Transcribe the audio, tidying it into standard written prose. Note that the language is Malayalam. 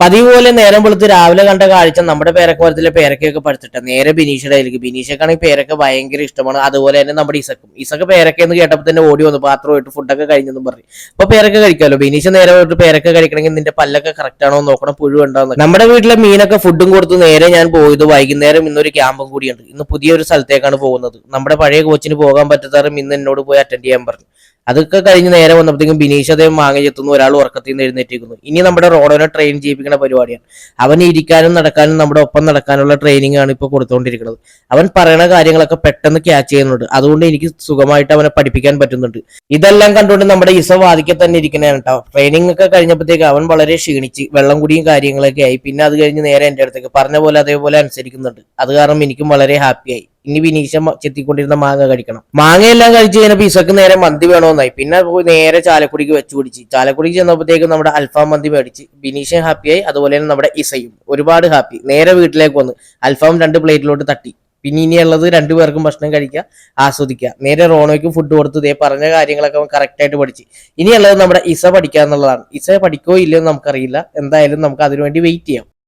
പതിവ് പോലെ നേരം വെളുത്ത് രാവിലെ കണ്ട കാഴ്ച നമ്മുടെ പേരക്കോലത്തിലെ പേരക്കയൊക്കെ പഠിച്ചിട്ട് നേരെ ബിനീഷയുടെ കയ്യിലേക്ക്. ബിനീഷക്കാണെങ്കിൽ പേരക്ക ഭയങ്കര ഇഷ്ടമാണ്. അതുപോലെ തന്നെ നമ്മുടെ ഇസക്ക് പേരക്ക എന്ന് കേട്ടപ്പോൾ തന്നെ ഓടി വന്നു പാത്രമായിട്ട് ഫുഡൊക്കെ കഴിഞ്ഞെന്നും പറഞ്ഞു. അപ്പൊ പേരക്ക കഴിക്കാമല്ലോ. ബിനീഷ് നേരെ പോയിട്ട് പേരക്ക കഴിക്കണമെങ്കിൽ നിന്റെ പല്ലൊക്കെ കറക്റ്റ് ആണോ നോക്കണം, പുഴു ഉണ്ടാവുന്നത്. നമ്മുടെ വീട്ടിലെ മീനൊക്കെ ഫുഡും കൊടുത്ത് നേരെ ഞാൻ പോയത് വൈകുന്നേരം ഇന്നൊരു ക്യാമ്പും കൂടിയുണ്ട്. ഇന്ന് പുതിയൊരു സ്ഥലത്തേക്കാണ് പോകുന്നത്. നമ്മുടെ പഴയ കോച്ചിന് പോകാൻ പറ്റാത്തവരും ഇന്ന് എന്നോട് പോയി അറ്റൻഡ് ചെയ്യാൻ പറഞ്ഞു. അതൊക്കെ കഴിഞ്ഞ് നേരെ വന്നപ്പോഴത്തേക്കും ബിനീഷ് അതേ മാങ്ങ ചെത്തുന്നു, ഒരാൾ ഉറക്കത്തിൽ നിന്ന് എഴുന്നേറ്റിരിക്കുന്നു. ഇനി നമ്മുടെ റോഡോനെ ട്രെയിൻ ചെയ്യിപ്പിക്കുന്ന പരിപാടിയാണ്. അവന് ഇരിക്കാനും നടക്കാനും നമ്മുടെ ഒപ്പം നടക്കാനുള്ള ട്രെയിനിങ് ആണ് ഇപ്പോൾ കൊടുത്തുകൊണ്ടിരിക്കുന്നത്. അവൻ പറയുന്ന കാര്യങ്ങളൊക്കെ പെട്ടെന്ന് ക്യാച്ച് ചെയ്യുന്നുണ്ട്. അതുകൊണ്ട് എനിക്ക് സുഖമായിട്ട് അവനെ പഠിപ്പിക്കാൻ പറ്റുന്നുണ്ട്. ഇതെല്ലാം കണ്ടുകൊണ്ട് നമ്മുടെ ഇസ വാദിക്കെ തന്നെ ഇരിക്കുന്നതാണ് കേട്ടോ. ട്രെയിനിങ് ഒക്കെ കഴിഞ്ഞപ്പോഴത്തേക്ക് അവൻ വളരെ ക്ഷീണിച്ച് വെള്ളം കുടിയും കാര്യങ്ങളൊക്കെ ആയി. പിന്നെ അത് കഴിഞ്ഞ് നേരെ എൻ്റെ അടുത്തേക്ക് പറഞ്ഞ പോലെ അതേപോലെ അനുസരിക്കുന്നുണ്ട്. അത് കാരണം എനിക്കും വളരെ ഹാപ്പിയായി. ഇനി ബിനീഷ ചെത്തിക്കൊണ്ടിരുന്ന മാങ്ങ കഴിക്കണം. മാങ്ങയെല്ലാം കഴിച്ച് കഴിഞ്ഞപ്പോൾ ഇസക്ക് നേരെ മന്തി വേണമെന്നായി. പിന്നെ നേരെ ചാലക്കുടിക്ക് വെച്ച് പിടിച്ച്. ചാലക്കുടിക്ക് ചെന്നപ്പോഴത്തേക്കും നമ്മുടെ അൽഫാം മന്തി മേടിച്ച് ബിനീഷ ഹാപ്പിയായി. അതുപോലെ തന്നെ നമ്മുടെ ഇസയും ഒരുപാട് ഹാപ്പി. നേരെ വീട്ടിലേക്ക് വന്ന് അൽഫാം 2 പ്ലേറ്റിലോട്ട് തട്ടി. പിന്നെ ഇനിയുള്ളത് 2 പേർക്കും ഭക്ഷണം കഴിക്കുക, ആസ്വദിക്കുക. നേരെ റോണോയ്ക്കും ഫുഡ് കൊടുത്ത് ഇതേ പറഞ്ഞ കാര്യങ്ങളൊക്കെ അവൻ കറക്റ്റ് ആയിട്ട് പഠിച്ച്. ഇനിയുള്ളത് നമ്മുടെ ഇസ പഠിക്കുക എന്നുള്ളതാണ്. ഇസ പഠിക്കോ ഇല്ലയോ നമുക്കറിയില്ല. എന്തായാലും നമുക്ക് അതിനുവേണ്ടി വെയിറ്റ് ചെയ്യാം.